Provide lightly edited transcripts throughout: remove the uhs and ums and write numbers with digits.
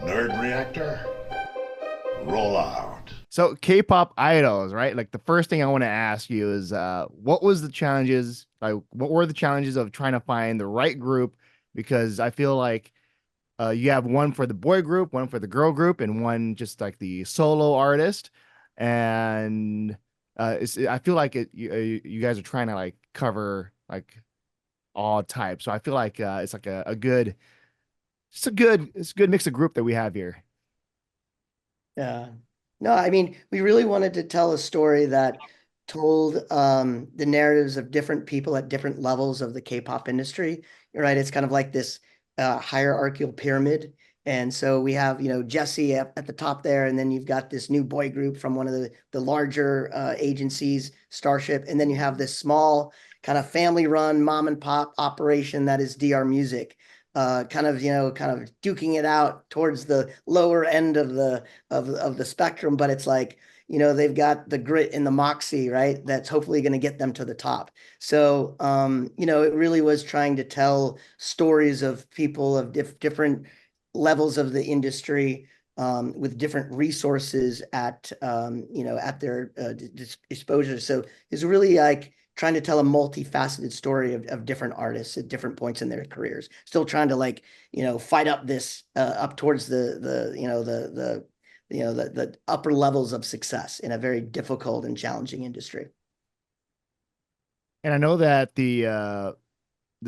Nerd Reactor, roll out. So K-pop idols, right? Like the first thing I want to ask you is what was the challenges? Like what were the challenges of trying to find the right group? Because I feel like you have one for the boy group, one for the girl group, and one just like the solo artist. And I feel like you guys are trying to like cover like all types. So I feel like it's like a good, it's a good mix of group that we have here. Yeah. No, I mean, we really wanted to tell a story that told the narratives of different people at different levels of the K-pop industry. You're right. It's kind of like this hierarchical pyramid. And so we have, Jessi at the top there, and then you've got this new boy group from one of the larger agencies, Starship, and then you have this small kind of family-run mom and pop operation that is DR Music, kind of duking it out towards the lower end of the spectrum, but it's like, they've got the grit and the moxie, right? That's hopefully going to get them to the top. So, it really was trying to tell stories of people of different levels of the industry, with different resources at their disposal. So it's really like trying to tell a multifaceted story of different artists at different points in their careers, still trying to like, fight up this up towards the upper levels of success in a very difficult and challenging industry. And I know that the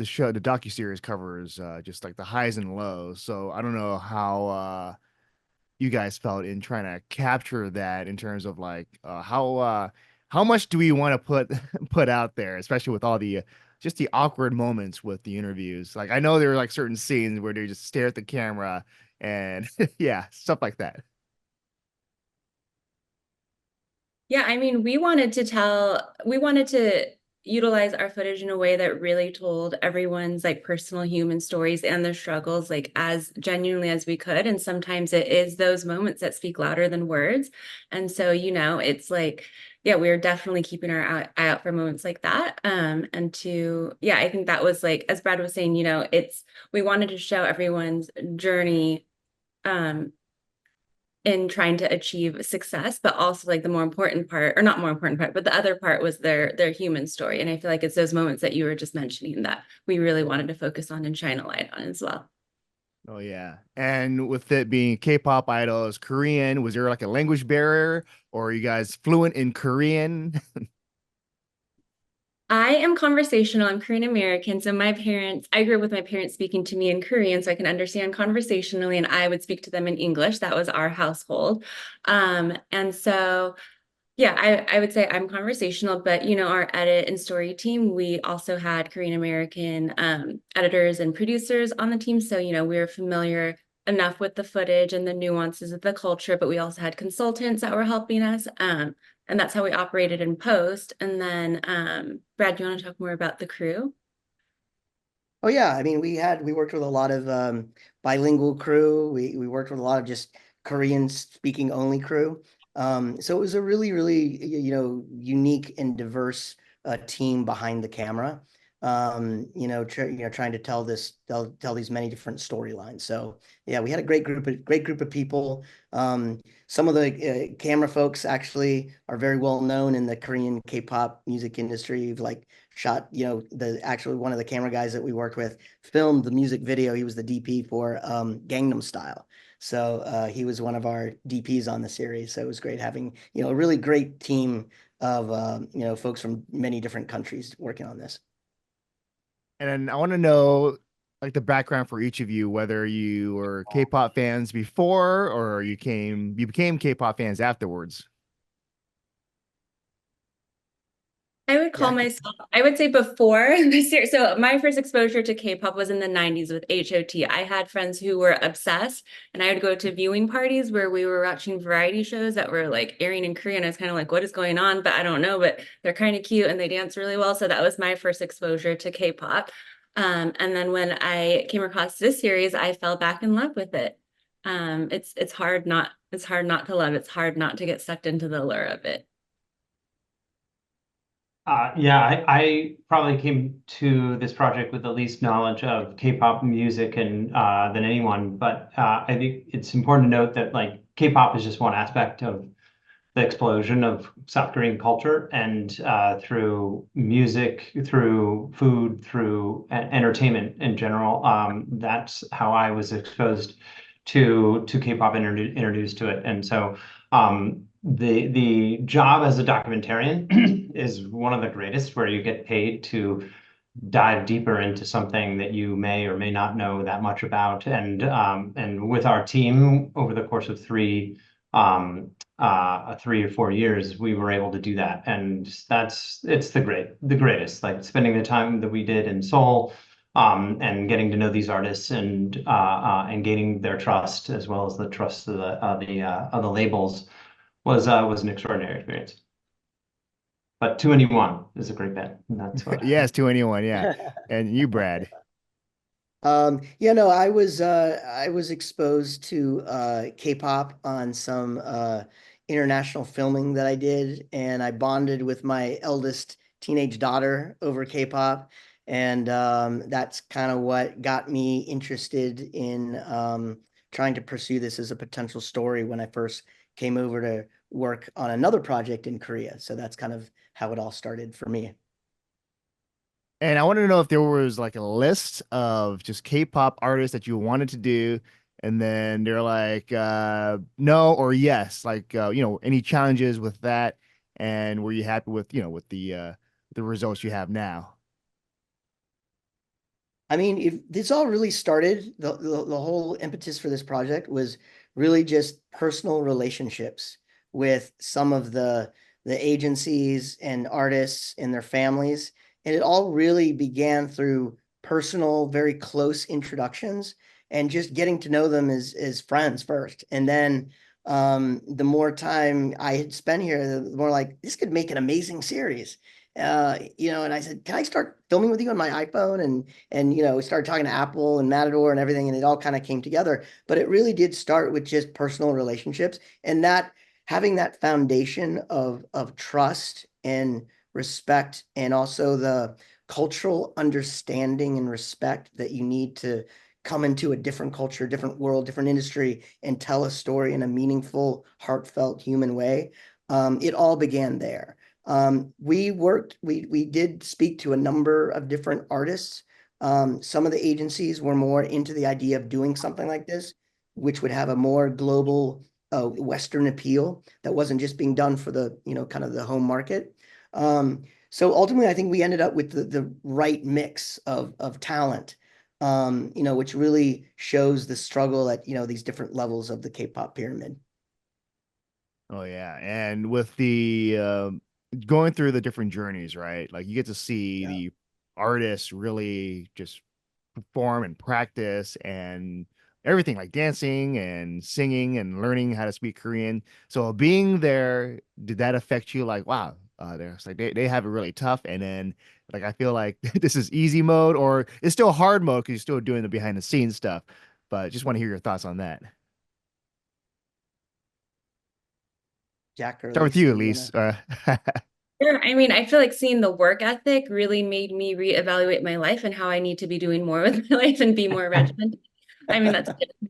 show, the docuseries covers just like the highs and lows. So I don't know how you guys felt in trying to capture that in terms of like how much do we want to put put out there, especially with all the just the awkward moments with the interviews. Like I know there were like certain scenes where they just stare at the camera and yeah, stuff like that. Yeah, I mean, we wanted to utilize our footage in a way that really told everyone's like personal human stories and their struggles like as genuinely as we could. And sometimes it is those moments that speak louder than words. And so, it's like, yeah, we are definitely keeping our eye out for moments like that. Yeah, I think that was like, as Brad was saying, we wanted to show everyone's journey um in trying to achieve success, but also like the more important part, or not more important part, but the other part was their human story. And I feel like it's those moments that you were just mentioning that we really wanted to focus on and shine a light on as well. Oh yeah. And with it being K-pop idols, Korean, was there like a language barrier or are you guys fluent in Korean? I am conversational. I'm Korean American. So I grew up with my parents speaking to me in Korean, so I can understand conversationally, and I would speak to them in English. That was our household. And so Yeah, I would say I'm conversational, but our edit and story team, we also had Korean American editors and producers on the team. So, we were familiar enough with the footage and the nuances of the culture, but we also had consultants that were helping us. And that's how we operated in post. And then, Brad, do you want to talk more about the crew? Oh yeah, I mean, we worked with a lot of bilingual crew. We worked with a lot of just Korean speaking only crew. So it was a really unique and diverse team behind the camera. Trying to tell these many different storylines. So yeah, we had a great group of people. Some of the camera folks actually are very well known in the Korean K-pop music industry. Like shot, the actually one of the camera guys that we worked with filmed the music video. He was the DP for Gangnam Style. So he was one of our DPs on the series. So it was great having, a really great team of, folks from many different countries working on this. And then I want to know like the background for each of you, whether you were K-pop fans before or you became K-pop fans afterwards. Call Yeah. myself, I would say before this year. So my first exposure to K-pop was in the 90s with HOT. I had friends who were obsessed, and I would go to viewing parties where we were watching variety shows that were like airing in Korean. I was kind of like, what is going on? But I don't know, but they're kind of cute and they dance really well. So that was my first exposure to K-pop. And then when I came across this series, I fell back in love with it. It's hard not to love. It's hard not to get sucked into the allure of it. Yeah, I probably came to this project with the least knowledge of K-pop music and than anyone, but I think it's important to note that like K-pop is just one aspect of the explosion of South Korean culture, and through music, through food, through entertainment in general, that's how I was exposed to K-pop, introduced to it, and so the job as a documentarian is one of the greatest, where you get paid to dive deeper into something that you may or may not know that much about. And with our team over the course of um, 3 or 4 years, we were able to do that. And it's the greatest, like spending the time that we did in Seoul, and getting to know these artists and gaining their trust, as well as the trust of the labels, was an extraordinary experience. But 2NE1 is a great band. And that's what. Yes, to anyone, yeah. And you, Brad. Yeah, no, I was exposed to K-pop on some international filming that I did, and I bonded with my eldest teenage daughter over K-pop, and that's kind of what got me interested in trying to pursue this as a potential story when I first came over to work on another project in Korea. So that's kind of how it all started for me. And I wanted to know if there was like a list of just K-pop artists that you wanted to do, and then they're like no or yes, like any challenges with that, and were you happy with with the results you have now? I mean, if this all really started, the whole impetus for this project was really just personal relationships with some of the agencies and artists and their families. And it all really began through personal, very close introductions and just getting to know them as friends first. And then the more time I had spent here, the more like this could make an amazing series. And I said, can I start filming with you on my iPhone? And we started talking to Apple and Matador and everything, and it all kind of came together. But it really did start with just personal relationships, and that having that foundation of trust and respect, and also the cultural understanding and respect that you need to come into a different culture, different world, different industry, and tell a story in a meaningful, heartfelt, human way. It all began there. We did speak to a number of different artists. Some of the agencies were more into the idea of doing something like this, which would have a more global Western appeal that wasn't just being done for the, kind of the home market. So ultimately, I think we ended up with the right mix of talent, which really shows the struggle at, these different levels of the K-pop pyramid. Oh yeah, and with the going through the different journeys, right? Like you get to see Yeah. the artists really just perform and practice and everything, like dancing and singing and learning how to speak Korean. So being there, did that affect you? Like, wow, there's like they have it really tough, and then like I feel like this is easy mode, or it's still hard mode because you're still doing the behind the scenes stuff. But just want to hear your thoughts on that. Jack or Start with Elise, you, do you Elise. want to? Yeah, I mean, I feel like seeing the work ethic really made me reevaluate my life and how I need to be doing more with my life and be more regimented. I mean,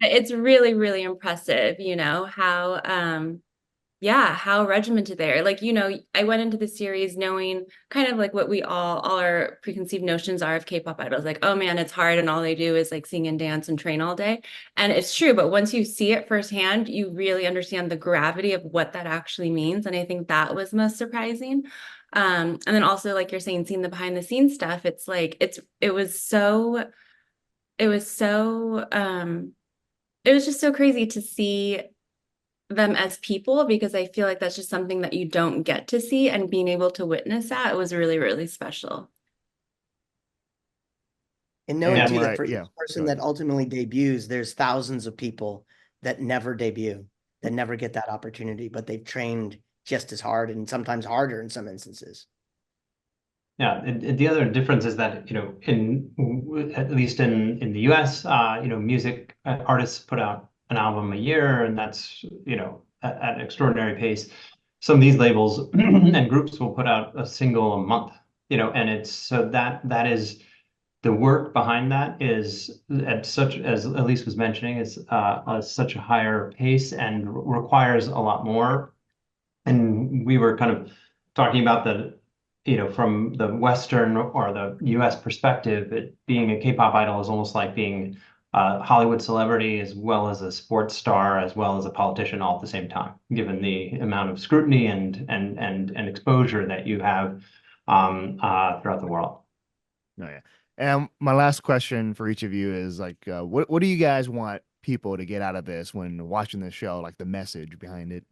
it's really, really impressive, how yeah, how regimented they are. Like, I went into the series knowing kind of like what we all our preconceived notions are of K-pop idols. Like, oh man, it's hard and all they do is like sing and dance and train all day. And it's true, but once you see it firsthand, you really understand the gravity of what that actually means. And I think that was most surprising. And then also, like you're saying, seeing the behind the scenes stuff, it's like it was so it was just so crazy to see them as people, because I feel like that's just something that you don't get to see, and being able to witness that was really, really special. And knowing And Yeah. too that like, for each yeah, go person ahead. that ultimately debuts, there's thousands of people that never debut, that never get that opportunity, but they've trained just as hard and sometimes harder in some instances. Yeah, the other difference is that, at least in the US, music artists put out an album a year, and that's, at an extraordinary pace. some of these labels and groups will put out a single a month, and it's so that is the work behind that is at such, as Elise was mentioning, is such a higher pace and requires a lot more. And we were kind of talking about from the Western or the US perspective, being a K-pop idol is almost like being a Hollywood celebrity as well as a sports star, as well as a politician all at the same time, given the amount of scrutiny and exposure that you have throughout the world. Oh, yeah. And my last question for each of you is like, what do you guys want people to get out of this when watching this show, like the message behind it?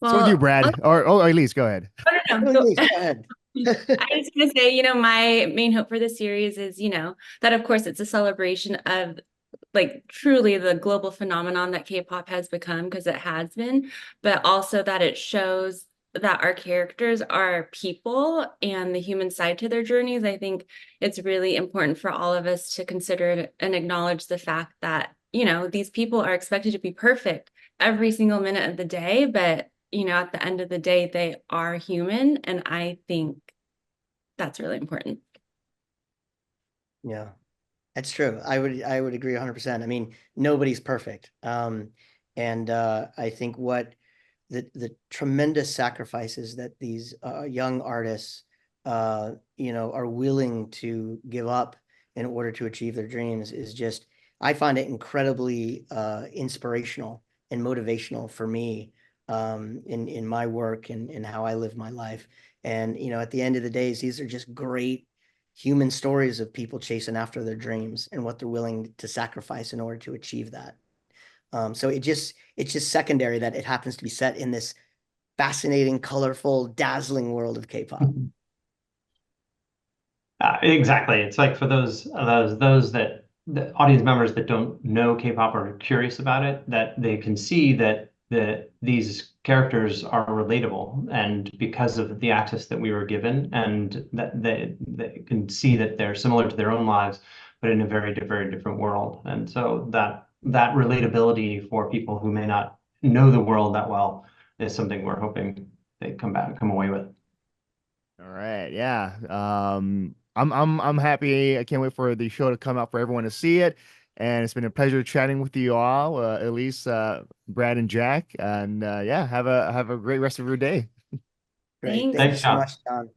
So with you, Brad, or Elise, go ahead. No, Elise, go ahead. I was going to say, my main hope for the series is, that of course it's a celebration of like truly the global phenomenon that K-pop has become, because it has been, but also that it shows that our characters are people and the human side to their journeys. I think it's really important for all of us to consider and acknowledge the fact that, these people are expected to be perfect every single minute of the day, but at the end of the day, they are human. And I think that's really important. Yeah, that's true. I would agree 100%. I mean, nobody's perfect. And I think what the tremendous sacrifices that these young artists, are willing to give up in order to achieve their dreams is just, I find it incredibly inspirational and motivational for me in my work and in how I live my life. And, at the end of the days, these are just great human stories of people chasing after their dreams and what they're willing to sacrifice in order to achieve that. So it's just secondary that it happens to be set in this fascinating, colorful, dazzling world of K-pop. Exactly. It's like for those that the audience members that don't know K-pop or are curious about it, that they can see that these characters are relatable, and because of the access that we were given, and that they can see that they're similar to their own lives, but in a very different world. And so that relatability for people who may not know the world that well is something we're hoping they come away with. All right, yeah. I'm happy. I can't wait for the show to come out for everyone to see it. And it's been a pleasure chatting with you all, Elise, Brad, and Jack. And yeah, have a great rest of your day. Great. Thanks. Thank you Thanks, so John. much, John.